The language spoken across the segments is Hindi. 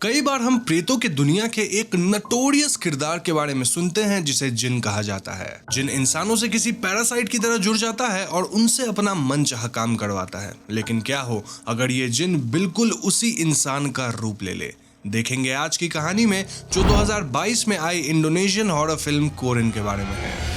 कई बार हम प्रेतों के दुनिया के एक नटोरियस किरदार के बारे में सुनते हैं जिसे जिन कहा जाता है। जिन इंसानों से किसी पैरासाइट की तरह जुड़ जाता है और उनसे अपना मनचाहा काम करवाता है। लेकिन क्या हो अगर ये जिन बिल्कुल उसी इंसान का रूप ले ले। देखेंगे आज की कहानी में, जो 2022 में आई इंडोनेशियन हॉरर फिल्म कोरिन के बारे में है।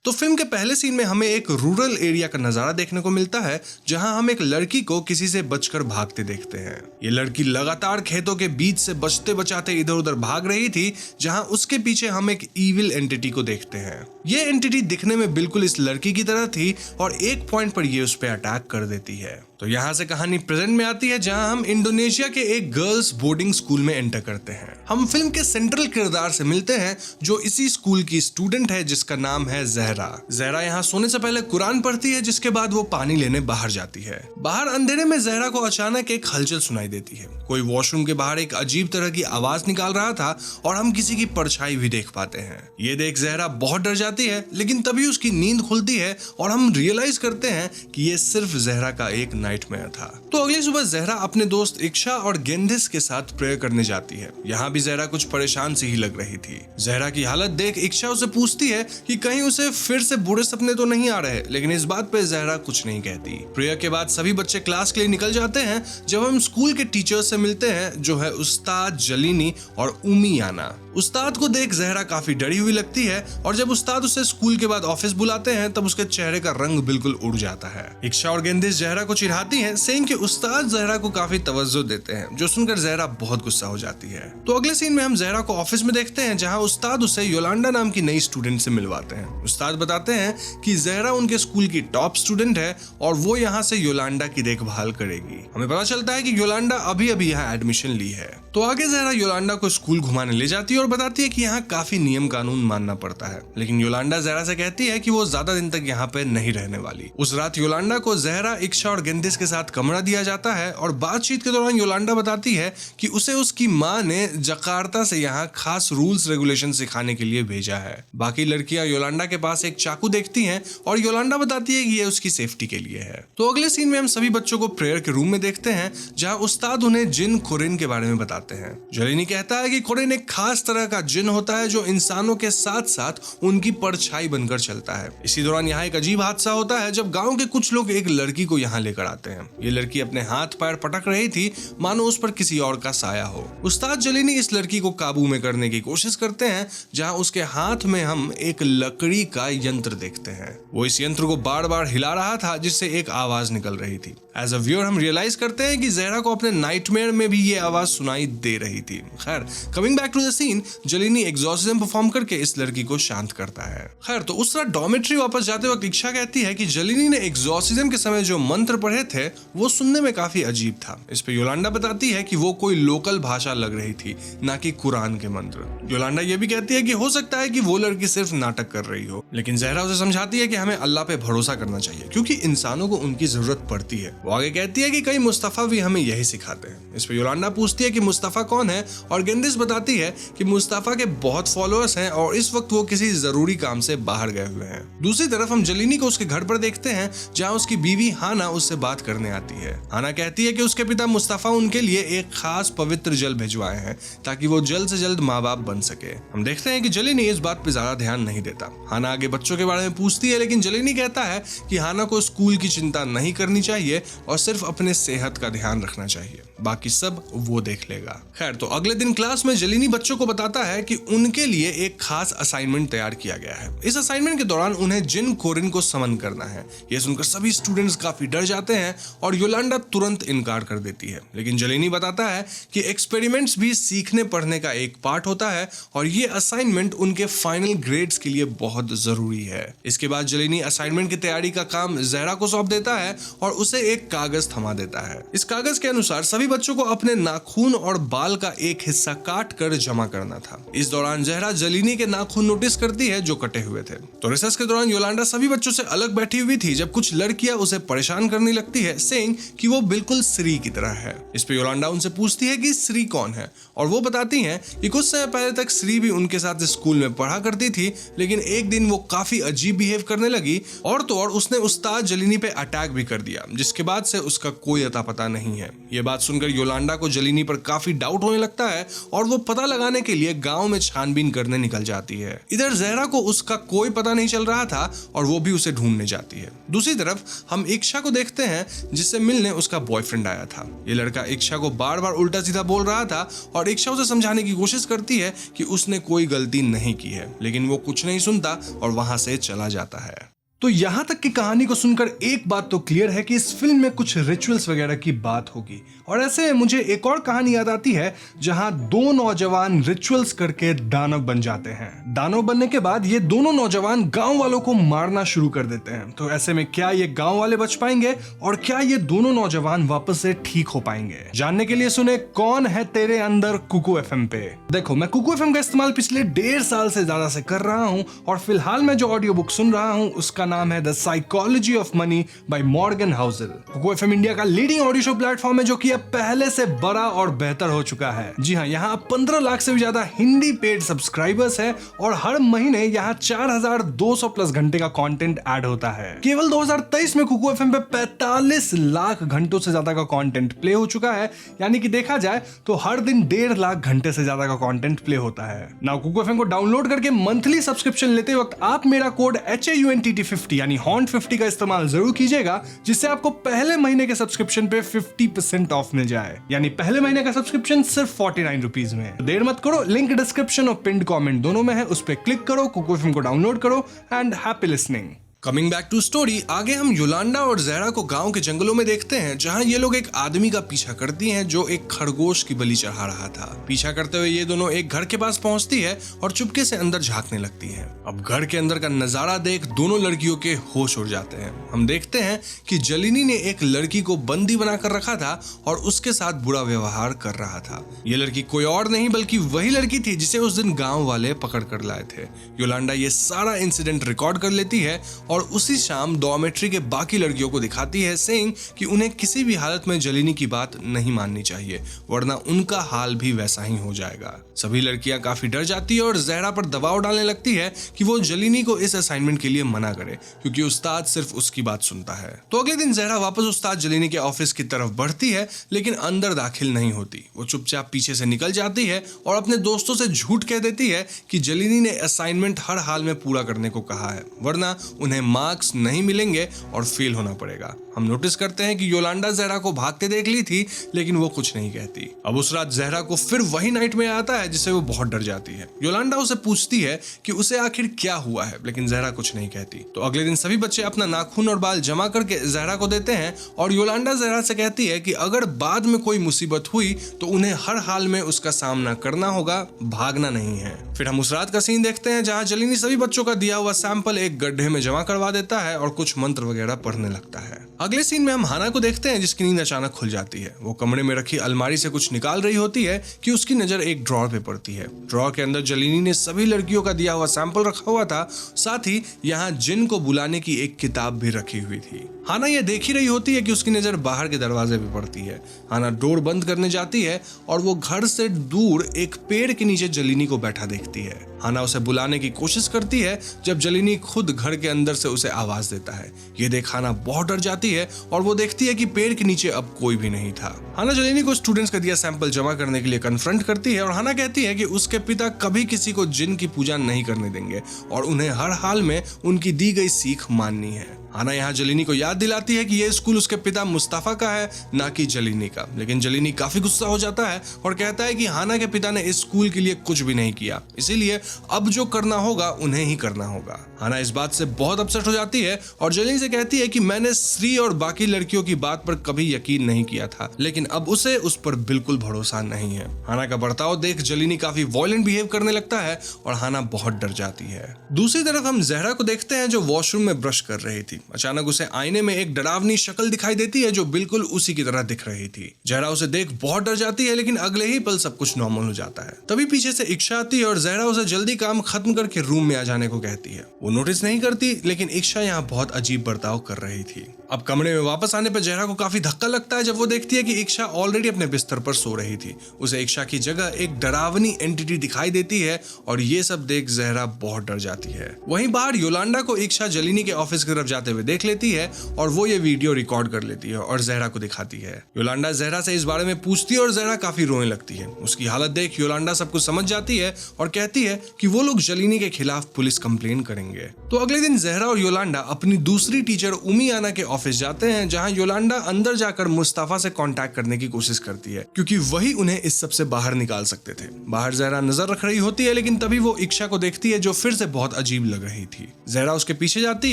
तो फिल्म के पहले सीन में हमें एक रूरल एरिया का नजारा देखने को मिलता है, जहां हम एक लड़की को किसी से बचकर भागते देखते हैं। ये लड़की लगातार खेतों के बीच से बचते बचाते इधर उधर भाग रही थी, जहां उसके पीछे हम एक इविल एंटिटी को देखते हैं। ये एंटिटी दिखने में बिल्कुल इस लड़की की तरह थी और एक पॉइंट पर ये उस पर अटैक कर देती है। तो यहाँ से कहानी प्रेजेंट में आती है, जहां हम इंडोनेशिया के एक गर्ल्स बोर्डिंग स्कूल में एंटर करते हैं। हम फिल्म के सेंट्रल किरदार से मिलते हैं, जो इसी स्कूल की स्टूडेंट है, जिसका नाम है जहरा। जहरा यहाँ सोने से पहले कुरान पढ़ती है, जिसके बाद वो पानी लेने बाहर जाती है। बाहर अंधेरे में जहरा को अचानक एक हलचल सुनाई देती है। कोई वॉशरूम के बाहर एक अजीब तरह की आवाज निकाल रहा था और हम किसी की परछाई भी देख पाते हैं। ये देख जहरा बहुत डर जाती है, लेकिन तभी उसकी नींद खुलती है और हम रियलाइज करते हैं कि ये सिर्फ जहरा का एक नाइटमेयर था। तो अगली सुबह जहरा अपने दोस्त इक्शा और गेंदिस के साथ प्रेयर करने जाती है। यहाँ भी जहरा कुछ परेशान सी ही लग रही थी। जहरा की हालत देख इक्शा उसे पूछती है कि कहीं उसे फिर से बुरे सपने तो नहीं आ रहे, लेकिन इस बात पे जहरा कुछ नहीं कहती। प्रेयर के बाद सभी बच्चे क्लास के लिए निकल जाते हैं, जब हम स्कूल के टीचर्स से मिलते हैं, जो है उस्ताद जलीनी और उमियाना। उस्ताद को देख जहरा काफी डरी हुई लगती है और जब उस्ताद उसे स्कूल के बाद ऑफिस बुलाते हैं, तब उसके चेहरे का रंग बिल्कुल उड़ जाता है। इक्शा और गेंदिस जहरा को चिढ़ाती हैं, सेइंग कि उस्ताद जहरा को काफी तवज्जो देते हैं, जो सुनकर जहरा बहुत गुस्सा हो जाती है। तो अगले सीन में हम जहरा को ऑफिस में देखते हैं, जहां उस्ताद उसे योलांडा नाम की नई स्टूडेंट से मिलवाते हैं। उस्ताद बताते हैं कि जहरा उनके स्कूल की टॉप स्टूडेंट है और वो यहाँ से योलांडा की देखभाल करेगी। हमें पता चलता है कि योलांडा अभी अभी यहाँ एडमिशन ली है। तो आगे जहरा योलांडा को स्कूल घुमाने ले जाती है और बताती है कि यहाँ काफी नियम कानून मानना पड़ता है, लेकिन योलांडा जहरा से कहती है कि वो ज्यादा दिन तक यहाँ पे नहीं रहने वाली। उस रात योलांडा को जहरा, इक्शा और गेंदिस के साथ कमरा दिया जाता है और बातचीत के दौरान योलांडा बताती है कि उसे उसकी माँ ने जकार्ता से यहाँ खास रूल्स रेगुलेशन सिखाने के लिए भेजा है। बाकी लड़कियां योलांडा के पास एक चाकू देखती हैं और योलांडा बताती है कि ये उसकी सेफ्टी के लिए है। तो अगले सीन में हम सभी बच्चों को प्रेयर के रूम में देखते हैं, जहाँ उस्ताद उन्हें जिन कोरिन के बारे में बताते हैं। जलीनी कहता है कि कोरिन एक खास तरह का जिन होता है, जो इंसानों के साथ साथ उनकी परछाई बनकर चलता है। इसी दौरान यहाँ एक अजीब हादसा होता है, जब गाँव के कुछ लोग एक लड़की को यहाँ लेकर आते हैं। ये लड़की अपने हाथ पैर पटक रही थी, मानो उस पर किसी और का साया हो। उस्ताद जलीनी इस लड़की को काबू में करने की कोशिश करते हैं, जहां उसके हाथ में हम एक लकड़ी का यंत्र देखते हैं। वो इस यंत्र को बार बार हिला रहा था, जिससे एक आवाज निकल रही थी। एज अ व्यूअर हम रियलाइज करते हैं कि जहरा को अपने नाइटमेयर में भी ये आवाज सुनाई दे रही थी। खैर, coming back to the scene, जलीनी एग्जॉर्सिज्म परफॉर्म करके इस लड़की को शांत करता है। खैर, तो उस रात डॉर्मेट्री वापस जाते वक्त इक्शा कहती है कि जलीनी ने एग्जॉर्सिज्म के समय जो मंत्र पढ़े थे, वो सुनने में काफी अजीब था। इस पे योलांडा बताती है कि वो कोई लोकल भाषा लग रही थी, ना कि कुरान के मंत्र। योलांडा ये भी कहती है कि हो सकता है कि वो लड़की सिर्फ नाटक कर रही हो, लेकिन जहरा उसे समझाती है कि हमें अल्लाह पे भरोसा करना चाहिए, क्योंकि इंसानों को उनकी जरूरत पड़ती है। वो आगे कहती है कि कई मुस्तफा भी हमें यही सिखाते हैं। इस पे योलांडा पूछती है कि मुस्तफा कौन है, और गेंदिस बताती है कि मुस्तफा के बहुत फॉलोअर्स हैं और इस वक्त वो किसी जरूरी काम से बाहर गए हुए हैं। दूसरी तरफ हम जलीनी को उसके घर पर देखते हैं, जहाँ उसकी बीवी हाना उससे बात करने आती है। हाना कहती है कि उसके पिता मुस्तफा उनके लिए एक खास पवित्र जल भिजवाए हैं, ताकि वो जल्द से जल्द माँ बाप बन सके। हम देखते हैं कि जलीनी इस बात पे ज्यादा ध्यान नहीं देता। हाना आगे बच्चों के बारे में पूछती है, लेकिन जलीनी कहता है कि हाना को स्कूल की चिंता नहीं करनी चाहिए और सिर्फ अपने सेहत का ध्यान रखना चाहिए, बाकी सब वो देख लेगा। खैर, तो अगले दिन क्लास में जलीनी बच्चों को बताता है कि उनके लिए एक खास असाइनमेंट तैयार किया गया है। इस असाइनमेंट के दौरान उन्हें जिन कोरिन को समन करना है। यह सुनकर सभी स्टूडेंट्स काफी डर जाते हैं और योलांडा तुरंत इनकार कर देती है, लेकिन जलीनी बताता है कि एक्सपेरिमेंट्स भी सीखने पढ़ने का एक पार्ट होता है और ये असाइनमेंट उनके फाइनल ग्रेड्स के लिए बहुत जरूरी है। इसके बाद जलीनी असाइनमेंट की तैयारी का काम जहरा को सौंप देता है और उसे एक कागज थमा देता है। इस कागज के अनुसार सभी सभी बच्चों को अपने नाखून और बाल का एक हिस्सा काट कर जमा करना था। इस दौरान जहरा जलीनी के नाखून नोटिस करती है जो कटे हुए थे। तो रिसर्च के दौरान योलांडा सभी बच्चों से अलग बैठी हुई थी जब कुछ लड़कियां उसे परेशान करने लगती है, सेइंग कि वो बिल्कुल श्री की तरह है। इस पे योलांडा उनसे पूछती है कि श्री कौन है, और वो बताती हैं कि कुछ समय पहले तक श्री भी उनके साथ स्कूल में पढ़ा करती थी, लेकिन एक दिन वो काफी अजीब बिहेव करने लगी और तो और उसने उस्ताद जलीनी पे अटैक भी कर दिया, जिसके बाद से उसका कोई अता पता नहीं है। ये बात सुनकर योलांडा को जलीनी पर काफी डाउट होने लगता है और वो पता लगाने के लिए गांव में छानबीन करने निकल जाती है। इधर जहरा को उसका कोई पता नहीं चल रहा था और वो भी उसे ढूंढने जाती है। दूसरी तरफ हम इक्षा को देखते हैं जिससे मिलने उसका बॉयफ्रेंड आया था। ये लड़का इक्षा को बार बार उल्टा सीधा बोल रहा था और इक्षा उसे समझाने की कोशिश करती है कि उसने कोई गलती नहीं की है, लेकिन वो कुछ नहीं सुनता और वहां से चला जाता है। तो यहां तक की कहानी को सुनकर एक बात तो क्लियर है कि इस फिल्म में कुछ रिचुअल्स वगैरह की बात होगी, और ऐसे मुझे एक और कहानी याद आती है जहां दो नौजवान रिचुअल्स करके दानव बन जाते हैं। दानव बनने के बाद ये दोनों नौजवान गांव वालों को मारना शुरू कर देते हैं। तो ऐसे में क्या ये गांव वाले बच पाएंगे और क्या ये दोनों नौजवान वापस से ठीक हो पाएंगे? जानने के लिए सुने कौन है तेरे अंदर कुकू एफएम पे। देखो, मैं कुकू एफएम का इस्तेमाल पिछले 1.5 साल से ज्यादा से कर रहा हूं और फिलहाल मैं जो ऑडियो बुक सुन रहा हूं उसका नाम है the psychology of money by Morgan Housel. Kuku FM India का लीडिंग ऑडियो शो प्लेटफॉर्म है जो कि अब पहले से बड़ा और बेहतर हो चुका है। जी हाँ, यहाँ 15 लाख से भी ज्यादा हिंदी पेड सब्सक्राइबर्स है और हर महीने यहाँ 4200 प्लस घंटे का कंटेंट ऐड होता है। केवल 2023 में कुकू एफएम पे 45 लाख घंटों से ज्यादा का कंटेंट प्ले हो चुका है, यानी कि देखा जाए तो हर दिन 1.5 लाख घंटे से ज्यादा का कंटेंट प्ले होता है। नाउ कुकू एफएम को डाउनलोड करके मंथली सब्सक्रिप्शन लेते वक्त आप मेरा कोड HAUNTT50 यानी HAUNT50 का इस्तेमाल जरूर कीजिएगा, जिससे आपको पहले महीने के सब्सक्रिप्शन पे 50% ऑफ मिल जाए। यानी पहले महीने का सब्सक्रिप्शन सिर्फ 49 रुपीज में। देर मत करो, लिंक डिस्क्रिप्शन और पिंड कमेंट दोनों में है, उस पर क्लिक करो, कुकू एफएम को डाउनलोड करो and happy listening. Coming back to story, आगे हम योलांडा और जहरा को गांव के जंगलों में देखते हैं जहां ये लोग एक आदमी का पीछा करती हैं जो एक खरगोश की बलि चढ़ा रहा था। पीछा करते हुए ये दोनों एक घर के पास पहुंचती है और चुपके से अंदर झांकने लगती हैं। अब घर के अंदर का नजारा देख दोनों लड़कियों के होश उड़ जाते हैं। हम देखते हैं कि जलीनी ने एक लड़की को बंदी बनाकर रखा था और उसके साथ बुरा व्यवहार कर रहा था। ये लड़की कोई और नहीं बल्कि वही लड़की थी जिसे उस दिन गाँव वाले पकड़ कर लाए थे। योलांडा ये सारा इंसिडेंट रिकॉर्ड कर लेती है और उसी शाम डॉर्मेट्री के बाकी लड़कियों को दिखाती है, सेइंग कि उन्हें किसी भी हालत में जलीनी की बात नहीं माननी चाहिए वरना उनका हाल भी वैसा ही हो जाएगा। सभी लड़कियां काफी डर जाती है और जहरा पर दबाव डालने लगती है कि वो जलीनी को इस असाइनमेंट के लिए मना करे क्योंकि उस्ताद सिर्फ उसकी बात सुनता है। तो अगले दिन जहरा वापस उस्ताद जलीनी के ऑफिस की तरफ बढ़ती है लेकिन अंदर दाखिल नहीं होती। वो चुपचाप पीछे से निकल जाती है और अपने दोस्तों से झूठ कह देती है कि जलीनी ने असाइनमेंट हर हाल में पूरा करने को कहा है वरना उन्हें मार्क्स नहीं मिलेंगे और फेल होना पड़ेगा। हम नोटिस करते हैं कि योलांडा जहरा को भागते देख ली थी लेकिन वो कुछ नहीं कहती। अब उस रात जहरा को फिर वही नाइटमेयर आता है जिससे वो बहुत डर जाती है। योलांडा उसे पूछती है कि उसे आखिर क्या हुआ है लेकिन जहरा कुछ नहीं कहती। तो अगले दिन सभी बच्चे अपना नाखून और बाल जमा करके जहरा को देते हैं और योलांडा जहरा से कहती है कि अगर बाद में कोई मुसीबत हुई तो उन्हें हर हाल में उसका सामना करना होगा, भागना नहीं है। फिर हम उस रात का सीन देखते हैं जहां जलीनी सभी बच्चों का दिया हुआ सैंपल एक गड्ढे में जमा करवा देता है और कुछ मंत्र वगैरह पढ़ने लगता है। अगले सीन में हम हाना को देखते हैं जिसकी नींद अचानक खुल जाती है। वो कमरे में रखी अलमारी से कुछ निकाल रही होती है कि उसकी नजर एक ड्रॉर पे पड़ती है। ड्रॉर के अंदर जलीनी ने सभी लड़कियों का दिया हुआ सैंपल रखा हुआ था, साथ ही यहाँ जिन को बुलाने की एक किताब भी रखी हुई थी। हाना ये देख ही रही होती है कि उसकी नजर बाहर के दरवाजे पे पड़ती है। हाना डोर बंद करने जाती है और वो घर से दूर एक पेड़ के नीचे जलीनी को बैठा देखती है। हाना उसे बुलाने की कोशिश करती है जब जलीनी खुद घर के अंदर से उसे आवाज देता है। ये देख हाना बहुत डर जाती है और वो देखती है कि पेड़ के नीचे अब कोई भी नहीं था। हाना जलीनी को स्टूडेंट्स का दिया सैंपल जमा करने के लिए कन्फ्रंट करती है और हाना कहती है कि उसके पिता कभी किसी को जिन की पूजा नहीं करने देंगे और उन्हें हर हाल में उनकी दी गई सीख माननी है। हाना यहाँ जलीनी को याद दिलाती है कि यह स्कूल उसके पिता मुस्तफा का है, ना कि जलीनी का। लेकिन जलीनी काफी गुस्सा हो जाता है और कहता है कि हाना के पिता ने इस स्कूल के लिए कुछ भी नहीं किया, इसीलिए अब जो करना होगा उन्हें ही करना होगा। हाना इस बात से बहुत अपसेट हो जाती है और जलीनी से कहती है कि मैंने श्री और बाकी लड़कियों की बात पर कभी यकीन नहीं किया था, लेकिन अब उसे उस पर बिल्कुल भरोसा नहीं है। हाना का बर्ताव देख जलीनी काफी वॉयलेंट बिहेव करने लगता है और हाना बहुत डर जाती है। दूसरी तरफ हम जहरा को देखते हैं जो वॉशरूम में ब्रश कर रही थी। अचानक उसे आईने में एक डरावनी शक्ल दिखाई देती है जो बिल्कुल उसी की तरह दिख रही थी। जहरा उसे देख बहुत डर जाती है, लेकिन अगले ही पल सब कुछ नॉर्मल हो जाता है। तभी पीछे से इक्शा आती है और जहरा उसे जल्दी काम खत्म करके रूम में आ जाने को कहती है। वो नोटिस नहीं करती, लेकिन इक्शा यहाँ बहुत अजीब बर्ताव कर रही थी। अब कमरे में वापस आने पर जहरा को काफी धक्का लगता है जब वो देखती है कि इक्शा ऑलरेडी अपने बिस्तर पर सो रही थी। उसे इक्शा की जगह एक डरावनी एंटिटी दिखाई देती है और ये सब देख जहरा बहुत डर जाती है। वहीं बाहर योलांडा को इक्शा जलीनी के ऑफिस की तरफ जाते हुए देख लेती है और वो ये वीडियो रिकॉर्ड कर लेती है और जहरा को दिखाती है। योलांडा जहरा से इस बारे में पूछती है और जहरा काफी रोने लगती है। उसकी हालत देख योलांडा सब कुछ समझ जाती है और कहती है कि वो लोग जलीनी के खिलाफ पुलिस कंप्लेन करेंगे। तो अगले दिन जहरा और योलांडा अपनी दूसरी टीचर उमियाना के ऑफिस जाते हैं, जहां योलांडा अंदर जाकर मुस्तफा से कांटेक्ट करने की कोशिश करती है क्योंकि वही उन्हें इस सब से बाहर निकाल सकते थे। बाहर जहरा नजर रख रही होती है, लेकिन तभी वो इक्शा को देखती है जो फिर से बहुत अजीब लग रही थी। जहरा उसके पीछे जाती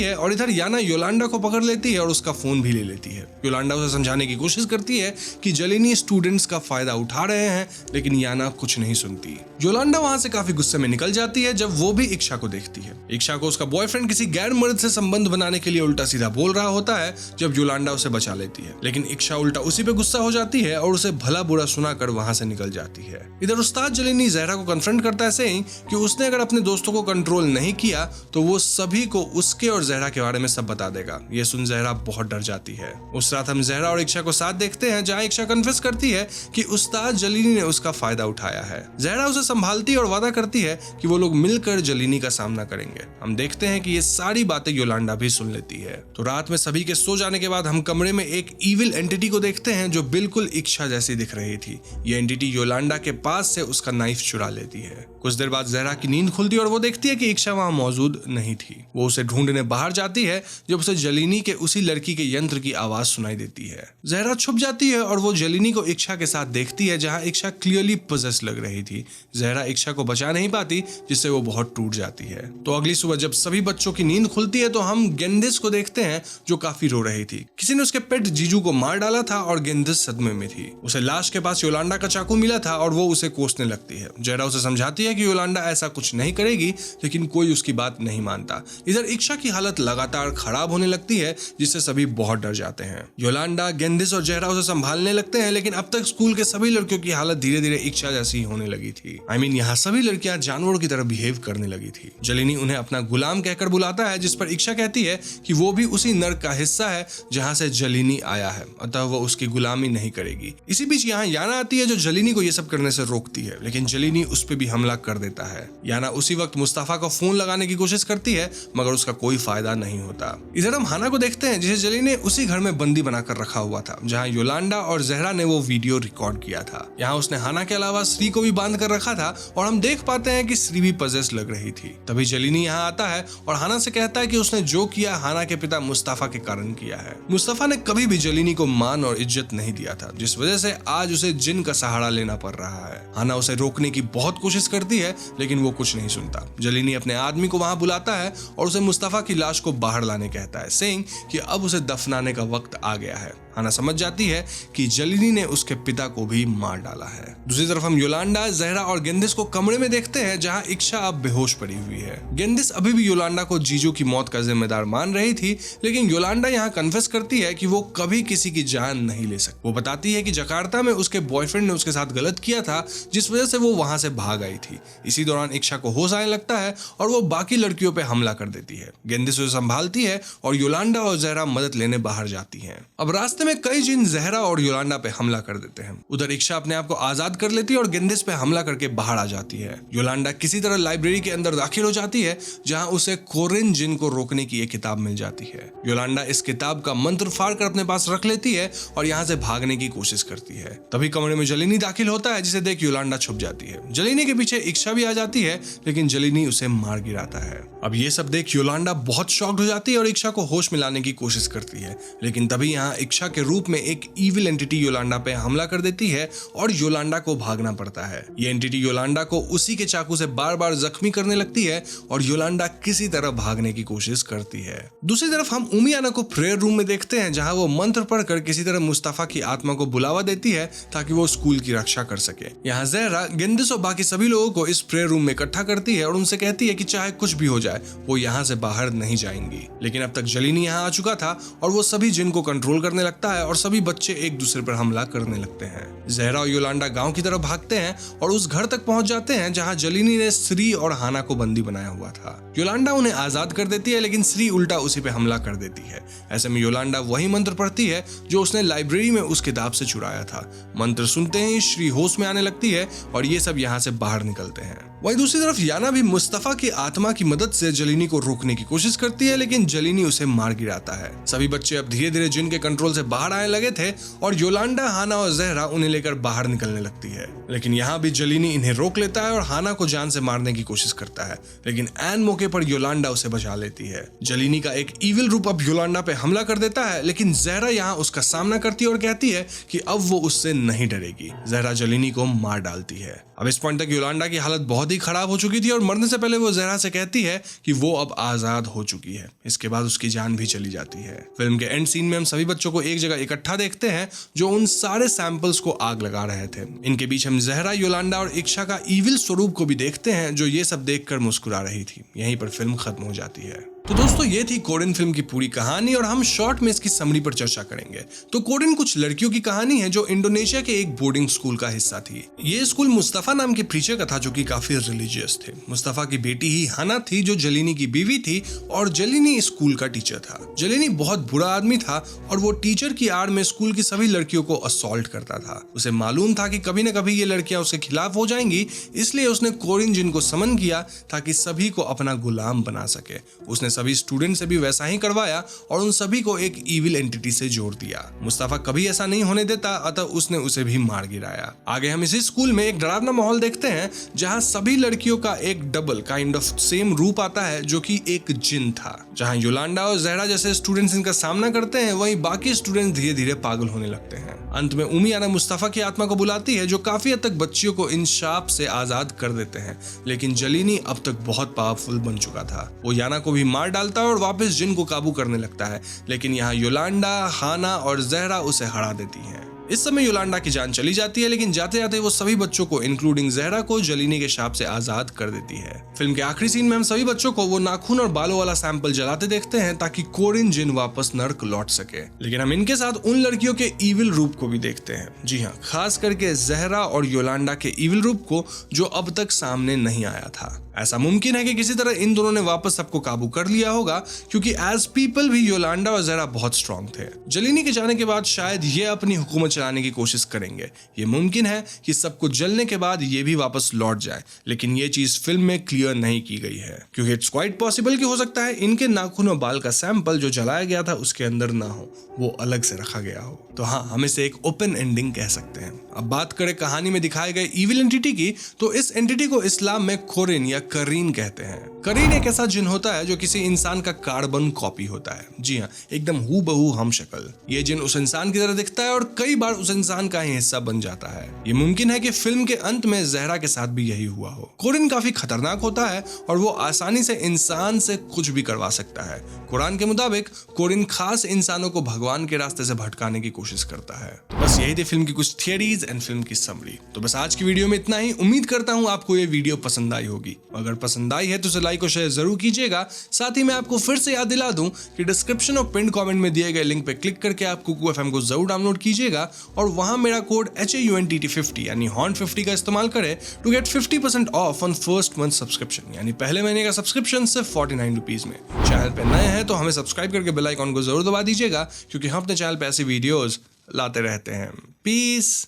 है और इधर याना योलांडा को पकड़ लेती है और उसका फोन भी ले लेती है। योलांडा उसे समझाने की कोशिश करती है कि जलीनी स्टूडेंट्स का फायदा उठा रहे हैं, लेकिन याना कुछ नहीं सुनती। योलांडा वहां से काफी गुस्से में निकल जाती है जब वो भी इक्शा को देखती है। इक्शा को उसका बॉयफ्रेंड किसी गैर मर्द से संबंध बनाने के लिए उल्टा सीधा बोल रहा होता है जब योलांडा उसे बचा लेती है, लेकिन इक्शा उल्टा उसी पे गुस्सा हो जाती है और उसे भला बुरा सुनाकर वहां से निकल जाती है। इधर उस्ताद जलीनी जहरा को कन्फ्रंट करता है, सेइंग कि उसने अगर अपने दोस्तों को कंट्रोल नहीं किया तो वो सभी को उसके और जहरा के बारे में सब बता देगा। ये सुन जहरा बहुत डर जाती है। उस रात हम जहरा और इक्शा को साथ देखते हैं जहां इक्शा कन्फेस करती है कि उस्ताद जलीनी ने उसका फायदा उठाया है। जहरा उसे संभालती और वादा करती है कि वो लोग मिलकर जलीनी का सामना करेंगे। हम देखते हैं कि ये सारी बातें योलांडा भी सुन लेती है। तो रात में सभी के सो जाने के बाद हम कमरे में एक इविल एंटिटी को देखते हैं जो बिल्कुल इक्शा जैसी दिख रही थी। ये एंटिटी योलांडा के पास से उसका नाइफ चुरा लेती है। कुछ देर बाद जहरा की नींद खुलती है और वो देखती है कि इक्शा वहां मौजूद नहीं थी। वो उसे ढूंढने बाहर जाती है जब उसे जलीनी के उसी लड़की के यंत्र की आवाज सुनाई देती है। जहरा छुप जाती है और वो जलीनी को इक्शा के साथ देखती है जहां इक्शा क्लियरली पोजेस लग रही थी। जहरा इक्शा को बचा नहीं पाती, जिससे वो बहुत टूट जाती है। तो अगली सुबह जब सभी बच्चों की नींद खुलती है तो हम गेंदिस को देखते हैं जो काफी रो रही थी। किसी ने उसके पेट जीजू को मार डाला था और गेंदिस सदमे में थी। उसे लाश के पास योलांडा का चाकू मिला था और वो उसे कोसने लगती है। जहरा उसे समझाती है कि योलांडा ऐसा कुछ नहीं करेगी, लेकिन कोई उसकी बात नहीं मानता। इधर इक्शा की हालत लगातार खराब होने लगती है, जिससे सभी बहुत डर जाते हैं। योलांडा, गेंदिस और जहरा उसे संभालने लगते हैं, लेकिन अब तक स्कूल के सभी लड़कियों की हालत धीरे धीरे इक्शा जैसी होने लगी थी। यहाँ सभी लड़कियां जानवरों की तरह बिहेव करने लगी थी। जलीनी उन्हें अपना गुलाम कहकर बुलाता है, जिस पर इक्शा कहती है कि वो भी उसी नर्क का हिस्सा है जहां से जलीनी आया है, अतः वो उसकी गुलामी नहीं करेगी। इसी बीच यहाँ याना आती है जो जलीनी को ये सब करने से रोकती है, लेकिन जलीनी उस पर भी हमला कर देता है। याना उसी वक्त मुस्तफा को फोन लगाने की कोशिश करती है, मगर उसका कोई फायदा नहीं होता। इधर हम हाना को देखते हैं जिसे जलीनी ने उसी घर में बंदी बनाकर रखा हुआ था जहाँ योलांडा और जहरा ने वो वीडियो रिकॉर्ड किया था। यहाँ उसने हाना के अलावा श्री को भी बांध कर रखा था और हम देख पाते हैं कि श्री भी पजेस लग रही थी। तभी जलीनी यहाँ आता है और हाना से कहता है कि उसने जो किया हाना के पिता मुस्तफा के कारण किया है। मुस्तफा ने कभी भी जलीनी को मान और इज्जत नहीं दिया था, जिस वजह से आज उसे जिन का सहारा लेना पड़ रहा है। हाना उसे रोकने की बहुत कोशिश करती है, लेकिन वो कुछ नहीं सुनता। जलीनी अपने आदमी को वहां बुलाता है और उसे मुस्तफा की लाश को बाहर लाने कहता है, सेइंग कि अब उसे दफनाने का वक्त आ गया है। हाना समझ जाती है कि जलीनी ने उसके पिता को भी मार डाला है। दूसरी तरफ हम योलांडा, जहरा और गेंदिस को कमरे में देखते हैं जहां इक्शा अब बेहोश पड़ी हुई है। गेंदिस अभी भी योलांडा को जीजू की मौत का जिम्मेदार मान रही थी, लेकिन योलांडा यहाँ कन्फेस करती है कि वो कभी किसी की जान नहीं ले सकती। वो बताती है कि जकार्ता में उसके बॉयफ्रेंड ने उसके साथ गलत किया था, जिस वजह से वो वहां से भाग आई थी। इसी दौरान इक्शा को होश आने लगता है और वो बाकी लड़कियों पर हमला कर देती है। गेंदिस उसे संभालती है और योलांडा और जहरा मदद लेने बाहर जाती है। अब रास्ते में कई जिन जहरा और योलांडा पे हमला कर देते हैं। उधर इक्शा अपने आप को आजाद कर लेती है और गेंदिस पे हमला करके बाहर आ जाती है। योलांडा किसी तरह लाइब्रेरी के अंदर दाखिल हो जाती है जहां उसे कोरिन जिन को रोकने की एक किताब मिल जाती है। योलांडा इस किताब का मंत्र फाड़ कर अपने पास रख लेती है और यहाँ से भागने की कोशिश करती है। तभी कमरे में जलीनी दाखिल होता है, जिसे देख योलांडा छुप जाती है। जलीनी के पीछे इक्शा भी आ जाती है, लेकिन जलीनी उसे मार गिराता है। अब ये सब देख योलांडा बहुत शॉक्ड हो जाती है और इक्शा को होश में लाने की कोशिश करती है, लेकिन तभी यहाँ इक्शा के रूप में एक इविल एंटिटी योलांडा पे हमला कर देती है और योलांडा को भागना पड़ता है। ये एंटिटी योलांडा को उसी के चाकू से बार बार जख्मी करने लगती है और योलांडा किसी तरह भागने की कोशिश करती है। दूसरी तरफ हम उमियाना को प्रेयर रूम में देखते हैं, जहां वो मंत्र पढ़कर किसी तरह मुस्तफा की आत्मा को बुलावा देती है ताकि वो स्कूल की रक्षा कर सके। यहाँ जहरा गेंदिस और बाकी सभी लोगों को इस प्रेयर रूम में इकट्ठा करती है और उनसे कहती है कि चाहे कुछ भी हो जाए वो यहाँ से बाहर नहीं जाएंगी। लेकिन अब तक जलीनी यहाँ आ चुका था और वो सभी जिन को कंट्रोल करने लगता है और सभी बच्चे एक दूसरे पर हमला करने लगते हैं। जहरा और योलांडा गांव की तरफ भागते हैं और उस घर तक पहुंच जाते हैं जहां जलीनी ने श्री और हाना को बंदी बनाया हुआ था। योलांडा उन्हें आजाद कर देती है, लेकिन श्री उल्टा उसी पे हमला कर देती है। ऐसे में योलांडा वही मंत्र पढ़ती है जो उसने लाइब्रेरी में उस किताब से चुराया था। मंत्र सुनते ही श्री होश में आने लगती है और ये सब यहाँ से बाहर निकलते हैं। वहीं दूसरी तरफ याना भी मुस्तफा की आत्मा की मदद से जलीनी को रोकने की कोशिश करती है, लेकिन जलीनी उसे मार गिराता है। सभी बच्चे अब धीरे धीरे जिन के कंट्रोल से बाहर आने लगे थे और योलांडा, हाना और जहरा उन्हें लेकर बाहर निकलने लगती है। लेकिन यहाँ भी जलीनी इन्हें रोक लेता है और हाना को जान से मारने की कोशिश करता है, लेकिन ऐन मौके पर योलांडा उसे बचा लेती है। जलीनी का एक इविल रूप अब योलांडा पे हमला कर देता है, लेकिन जहरा यहाँ उसका सामना करती है और कहती है कि अब वो उससे नहीं डरेगी। जहरा जलीनी को मार डालती है। अब इस पॉइंट तक योलांडा की हालत बहुत ही खराब हो चुकी थी और मरने से पहले वो जहरा से कहती है कि वो अब आजाद हो चुकी है। इसके बाद उसकी जान भी चली जाती है। फिल्म के एंड सीन में हम सभी बच्चों को एक जगह इकट्ठा देखते हैं जो उन सारे सैंपल्स को आग लगा रहे थे। इनके बीच हम जहरा, योलांडा और इक्शा का इविल स्वरूप को भी देखते हैं जो ये सब देखकर मुस्कुरा रही थी। यहीं पर फिल्म खत्म हो जाती है। तो दोस्तों ये थी कोरियन फिल्म की पूरी कहानी और हम शॉर्ट में इसकी समरी पर चर्चा करेंगे। तो कोरियन कुछ लड़कियों की कहानी है जो इंडोनेशिया के एक बोर्डिंग स्कूल का हिस्सा थी। ये स्कूल मुस्तफा नाम के प्रीचर का था जो कि काफी रिलीजियस थे। मुस्तफा की बेटी ही हाना थी जो जलीनी की बीवी थी और जलीनी स्कूल का टीचर था। जलीनी बहुत बुरा आदमी था और वो टीचर की आड़ में स्कूल की सभी लड़कियों को असॉल्ट करता था। उसे मालूम था कि कभी न कभी ये लड़कियां उसके खिलाफ हो जाएंगी, इसलिए उसने कोरियन जिन को समन किया ताकि सभी को अपना गुलाम बना सके। उसने सभी स्टूडेंट से भी वैसा ही करवाया और उन सभी को एक इविल एंटिटी से जोड़ दिया। मुस्तफा कभी ऐसा नहीं होने देता, अतः उसने उसे भी मार गिराया। आगे हम इसी स्कूल में एक डरावना माहौल देखते हैं जहां सभी लड़कियों का एक डबल काइंड ऑफ सेम रूप आता है जो कि एक जिन था। जहां योलांडा और जहरा जैसे स्टूडेंट्स इनका सामना करते हैं, वहीं बाकी स्टूडेंट्स धीरे धीरे पागल होने लगते हैं। अंत में उमियाना मुस्तफा की आत्मा को बुलाती है जो काफी हद तक बच्चियों को इन शाप से आजाद कर देते हैं। लेकिन जलीनी अब तक बहुत पावरफुल बन चुका था। वो याना को भी मार डालता है और वापस जिन को काबू करने लगता है, लेकिन यहाँ योलांडा, हाना और जहरा उसे हरा देती हैं। इस समय योलांडा की जान चली जाती है, लेकिन जाते जाते वो सभी बच्चों को इंक्लूडिंग जहरा को जलीनी के शाप से आजाद कर देती है। फिल्म के आखिरी सीन में हम सभी बच्चों को वो नाखून और बालों वाला सैंपल जलाते देखते हैं ताकि कोरियन जिन वापस नर्क लौट सके। लेकिन हम इनके साथ उन लड़कियों के इविल रूप को भी देखते हैं। जी हाँ, खास करके जहरा और योलांडा के इविल रूप को जो अब तक सामने नहीं आया था। ऐसा मुमकिन है कि किसी तरह इन दोनों ने वापस सबको काबू कर लिया होगा, क्योंकि एज पीपल भी योलांडा और जहरा बहुत स्ट्रांग थे। जलीनी के जाने के बाद शायद ये अपनी हुकूमत चलाने की कोशिश करेंगे। ये मुमकिन है कि सबको जलने के बाद ये भी वापस लौट जाए, लेकिन ये चीज फिल्म में क्लियर नहीं की गई है, क्योंकि इट्स क्वाइट पॉसिबल कि हो सकता है इनके नाखून और बाल का सैंपल जो जलाया गया था उसके अंदर ना हो, वो अलग से रखा गया हो। तो हाँ, हम इसे एक ओपन एंडिंग कह सकते हैं। अब बात करें कहानी में दिखाए गए इविल एंटिटी की, तो इस एंटिटी को इस्लाम में कोरिन या करीन कहते हैं। करीन एक ऐसा जिन होता है जो किसी इंसान का कार्बन कॉपी होता है। जी हाँ, एकदम हूबहू हम शक्ल। ये जिन उस इंसान की तरह दिखता है और कई बार उस इंसान का ही हिस्सा बन जाता है। ये मुमकिन है कि फिल्म के अंत में जहरा के साथ भी यही हुआ हो। कोरिन काफी खतरनाक होता है और वो आसानी से इंसान से कुछ भी करवा सकता है। कुरान के मुताबिक कोरिन खास इंसानों को भगवान के रास्ते से भटकाने की कोशिश करता है। तो बस यही थी फिल्म की कुछ थियरीज एंड फिल्म की समरी। तो बस आज की वीडियो में इतना ही। उम्मीद करता हूँ आपको ये वीडियो पसंद आई होगी। अगर पसंद आई है तो इसे लाइक और शेयर जरूर कीजिएगा। साथ ही मैं आपको फिर से याद दिला दूं कि डिस्क्रिप्शन और पिन कमेंट में दिए गए लिंक पे क्लिक करके आप कुकू FM को जरूर डाउनलोड कीजिएगा और वहां मेरा कोड HAUNTT50 यानी HAUNT50 का इस्तेमाल करें to get 50% off on first month subscription, यानी पहले महीने का सब्सक्रिप्शन सिर्फ 49 रुपीज में। चैनल पे नए हैं तो हमें सब्सक्राइब करके बेल आइकॉन को जरूर दबा दीजिएगा, क्योंकि हम अपने चैनल पे ऐसी वीडियोस लाते रहते हैं। पीस।